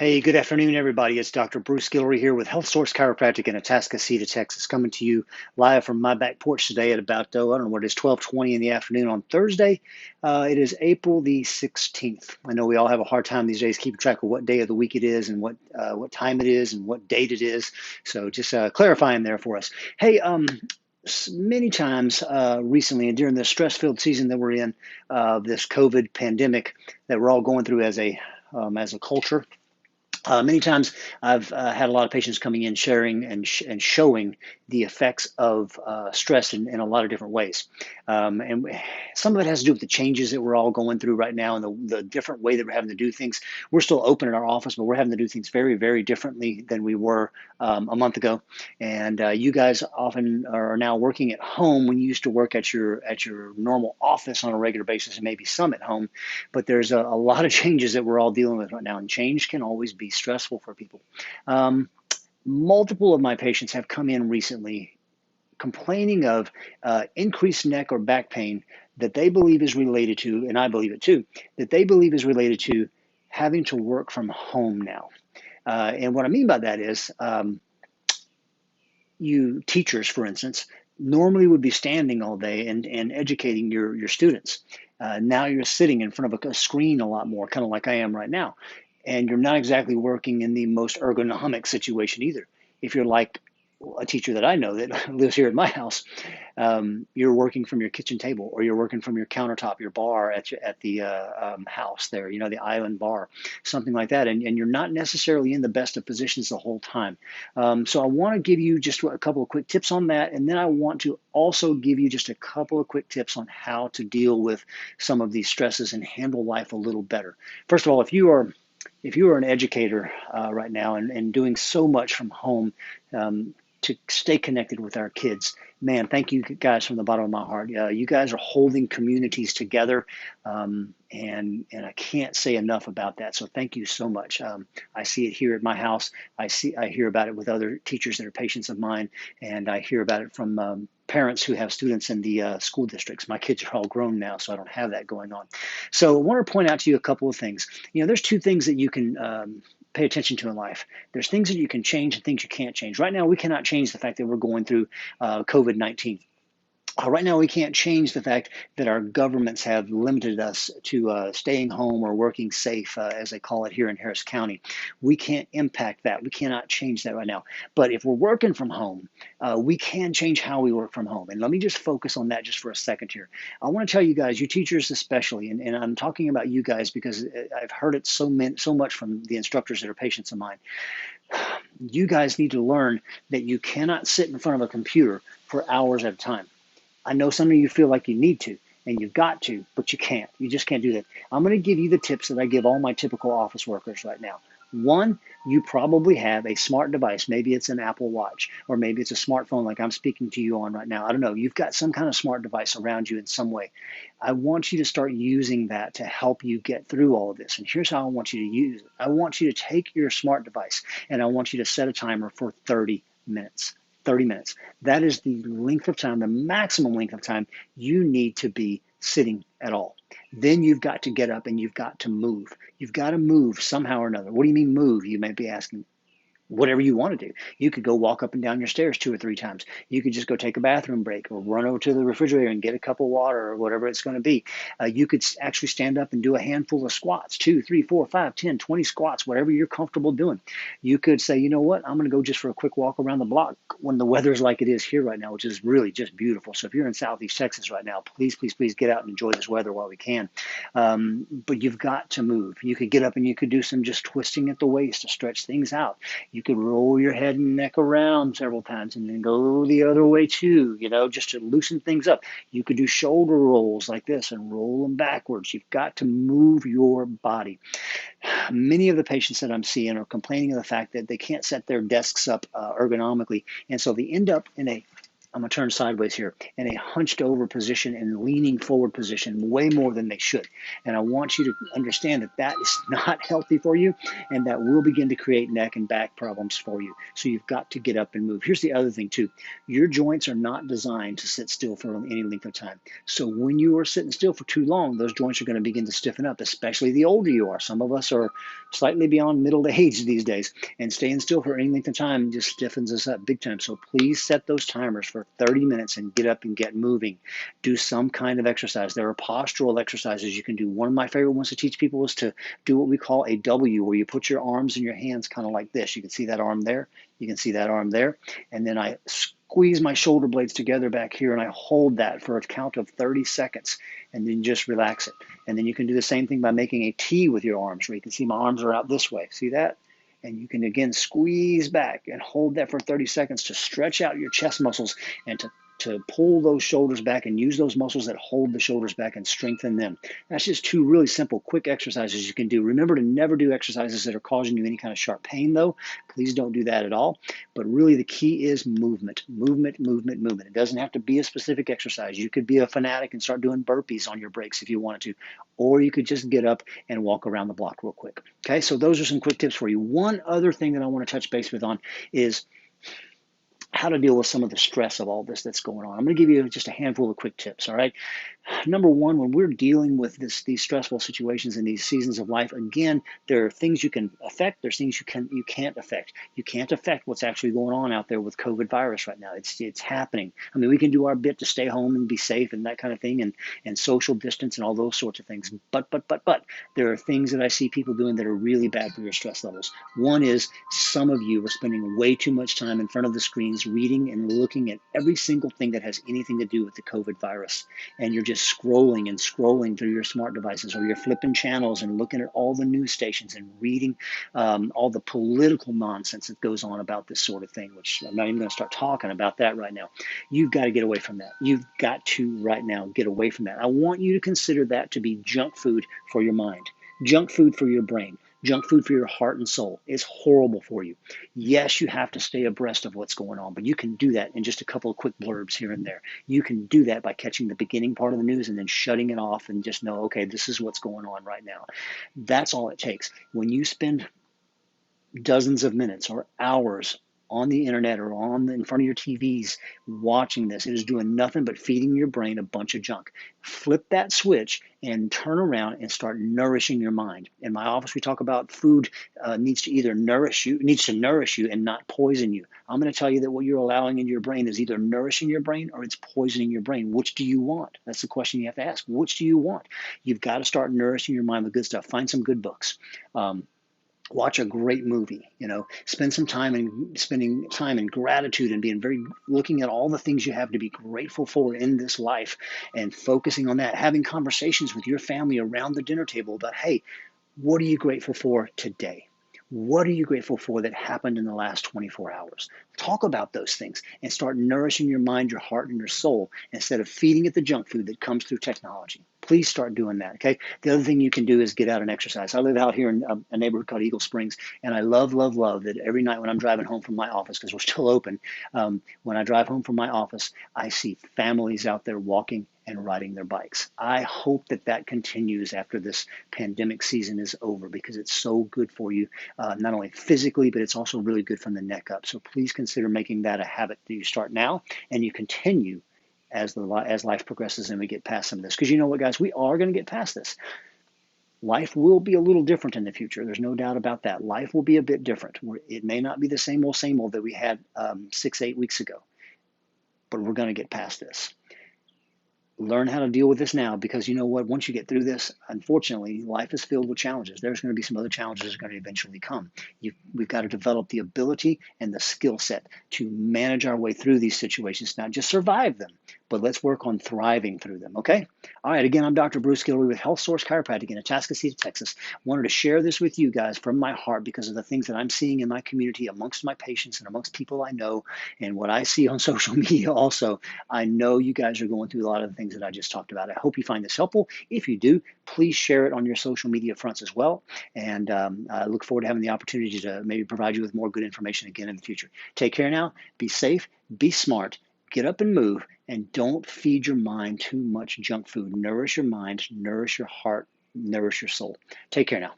Hey, good afternoon, everybody. It's Dr. Bruce Guillory here with Health Source Chiropractic in Atascocita, Texas, coming to you live from my back porch today at about, I don't know what it is, 12:20 in the afternoon on Thursday. It is April the 16th. I know we all have a hard time these days keeping track of what day of the week it is and what time it is and what date it is. So just clarifying there for us. Hey, many times recently and during this stress-filled season that we're in, this COVID pandemic that we're all going through as a culture. Many times I've had a lot of patients coming in sharing and showing the effects of stress in a lot of different ways. And some of it has to do with the changes that we're all going through right now and the different way that we're having to do things. We're still open in our office, but we're having to do things very, very differently than we were a month ago. And you guys often are now working at home when you used to work at your normal office on a regular basis, and maybe some at home. But there's a lot of changes that we're all dealing with right now, and change can always be stressful for people. Um, Multiple of my patients have come in recently complaining of increased neck or back pain that they believe is related to, and I believe it too, that they believe is related to having to work from home now. And what I mean by that is you teachers, for instance, normally would be standing all day and educating your students. Now you're sitting in front of a screen a lot more, kind of like I am right now. And you're not exactly working in the most ergonomic situation either. If you're like a teacher that I know that lives here at my house, you're working from your kitchen table or you're working from your countertop, your bar at the house there, the island bar, something like that. And you're not necessarily in the best of positions the whole time. So I want to give you just a couple of quick tips on that. And then I want to also give you just a couple of quick tips on how to deal with some of these stresses and handle life a little better. First of all, if you are an educator right now and doing so much from home to stay connected with our kids, man, thank you guys from the bottom of my heart. You guys are holding communities together, and I can't say enough about that. So thank you so much. I see it here at my house. I hear about it with other teachers that are patients of mine, and I hear about it from parents who have students in the school districts. My kids are all grown now, so I don't have that going on. So I want to point out to you a couple of things. There's two things that you can pay attention to in life. There's things that you can change and things you can't change. Right now, we cannot change the fact that we're going through COVID-19. Right now, we can't change the fact that our governments have limited us to staying home or working safe, as they call it here in Harris County. We can't impact that. We cannot change that right now. But if we're working from home, we can change how we work from home. And let me just focus on that just for a second here. I want to tell you guys, you teachers especially, and I'm talking about you guys because I've heard it so much from the instructors that are patients of mine. You guys need to learn that you cannot sit in front of a computer for hours at a time. I know some of you feel like you need to and you've got to, but you can't. You just can't do that. I'm going to give you the tips that I give all my typical office workers right now. One, you probably have a smart device. Maybe it's an Apple Watch, or maybe it's a smartphone like I'm speaking to you on right now. I don't know. You've got some kind of smart device around you in some way. I want you to start using that to help you get through all of this. And here's how I want you to use it. I want you to take your smart device and I want you to set a timer for 30 minutes. 30 minutes. That is the length of time, the maximum length of time you need to be sitting at all. Then you've got to get up and you've got to move. You've got to move somehow or another. What do you mean move? You may be asking. Whatever you want to do. You could go walk up and down your stairs 2 or 3 times. You could just go take a bathroom break or run over to the refrigerator and get a cup of water or whatever it's going to be. You could actually stand up and do a handful of squats, 2, 3, 4, 5, 10, 20 squats, whatever you're comfortable doing. You could say, you know what, I'm going to go just for a quick walk around the block when the weather's like it is here right now, which is really just beautiful. So if you're in Southeast Texas right now, please, please, please get out and enjoy this weather while we can. But you've got to move. You could get up and you could do some just twisting at the waist to stretch things out. You could roll your head and neck around several times and then go the other way too, just to loosen things up. You could do shoulder rolls like this and roll them backwards. You've got to move your body. Many of the patients that I'm seeing are complaining of the fact that they can't set their desks up ergonomically, and so they end up I'm going to turn sideways here, in a hunched over position and leaning forward position way more than they should. And I want you to understand that that is not healthy for you, and that will begin to create neck and back problems for you. So you've got to get up and move. Here's the other thing too. Your joints are not designed to sit still for any length of time. So when you are sitting still for too long, those joints are going to begin to stiffen up, especially the older you are. Some of us are slightly beyond middle age these days, and staying still for any length of time just stiffens us up big time. So please set those timers for 30 minutes and get up and get moving. Do some kind of exercise. There are postural exercises you can do. One of my favorite ones to teach people is to do what we call a W, where you put your arms and your hands kind of like this. You can see that arm there. You can see that arm there. And then I squeeze my shoulder blades together back here and I hold that for a count of 30 seconds and then just relax it. And then you can do the same thing by making a T with your arms, where you can see my arms are out this way. See that? And you can again squeeze back and hold that for 30 seconds to stretch out your chest muscles and to pull those shoulders back and use those muscles that hold the shoulders back and strengthen them. That's just two really simple, quick exercises you can do. Remember to never do exercises that are causing you any kind of sharp pain, though. Please don't do that at all. But really the key is movement, movement, movement, movement. It doesn't have to be a specific exercise. You could be a fanatic and start doing burpees on your breaks if you wanted to, or you could just get up and walk around the block real quick. Okay, so those are some quick tips for you. One other thing that I want to touch base with on is how to deal with some of the stress of all this that's going on. I'm going to give you just a handful of quick tips, all right? Number one, when we're dealing with these stressful situations in these seasons of life, again, there are things you can affect. There's things you can't affect. You can't affect what's actually going on out there with COVID virus right now. It's happening. I mean, we can do our bit to stay home and be safe and that kind of thing, and social distance and all those sorts of things. But there are things that I see people doing that are really bad for your stress levels. One is some of you are spending way too much time in front of the screens reading and looking at every single thing that has anything to do with the COVID virus, and you're just scrolling and scrolling through your smart devices, or you're flipping channels and looking at all the news stations and reading all the political nonsense that goes on about this sort of thing, which I'm not even going to start talking about that right now. You've got to get away from that. You've got to right now get away from that. I want you to consider that to be junk food for your mind, junk food for your brain, junk food for your heart and soul. It's horrible for you. Yes, you have to stay abreast of what's going on, but you can do that in just a couple of quick blurbs here and there. You can do that by catching the beginning part of the news and then shutting it off and just know, okay, this is what's going on right now. That's all it takes. When you spend dozens of minutes or hours on the internet or in front of your TVs watching this, it is doing nothing but feeding your brain a bunch of junk. Flip that switch and turn around and start nourishing your mind. In my office, we talk about food needs to nourish you and not poison you. I'm going to tell you that what you're allowing in your brain is either nourishing your brain or it's poisoning your brain. Which do you want? That's the question you have to ask. Which do you want? You've got to start nourishing your mind with good stuff. Find some good books. Watch a great movie, spend some time spending time in gratitude and looking at all the things you have to be grateful for in this life and focusing on that, having conversations with your family around the dinner table about, hey, what are you grateful for today? What are you grateful for that happened in the last 24 hours? Talk about those things and start nourishing your mind, your heart, and your soul instead of feeding it the junk food that comes through technology. Please start doing that, okay? The other thing you can do is get out and exercise. I live out here in a neighborhood called Eagle Springs, and I love that every night when I'm driving home from my office, because we're still open, when I drive home from my office, I see families out there walking and riding their bikes. I hope that continues after this pandemic season is over, because it's so good for you, not only physically, but it's also really good from the neck up. So please consider making that a habit that you start now and you continue as life progresses and we get past some of this. Because you know what, guys, we are going to get past this. Life will be a little different in the future. There's no doubt about that. Life will be a bit different. It may not be the same old that we had 6-8 weeks ago, but we're going to get past this. Learn how to deal with this now, because you know what? Once you get through this, unfortunately, life is filled with challenges. There's going to be some other challenges that are going to eventually come. We've got to develop the ability and the skill set to manage our way through these situations, not just survive them, but let's work on thriving through them, okay? All right, again, I'm Dr. Bruce Guillory with Health Source Chiropractic in Atascocita, Texas. Wanted to share this with you guys from my heart because of the things that I'm seeing in my community amongst my patients and amongst people I know, and what I see on social media also. I know you guys are going through a lot of the things that I just talked about. I hope you find this helpful. If you do, please share it on your social media fronts as well. And I look forward to having the opportunity to maybe provide you with more good information again in the future. Take care now. Be safe. Be smart. Get up and move. And don't feed your mind too much junk food. Nourish your mind. Nourish your heart. Nourish your soul. Take care now.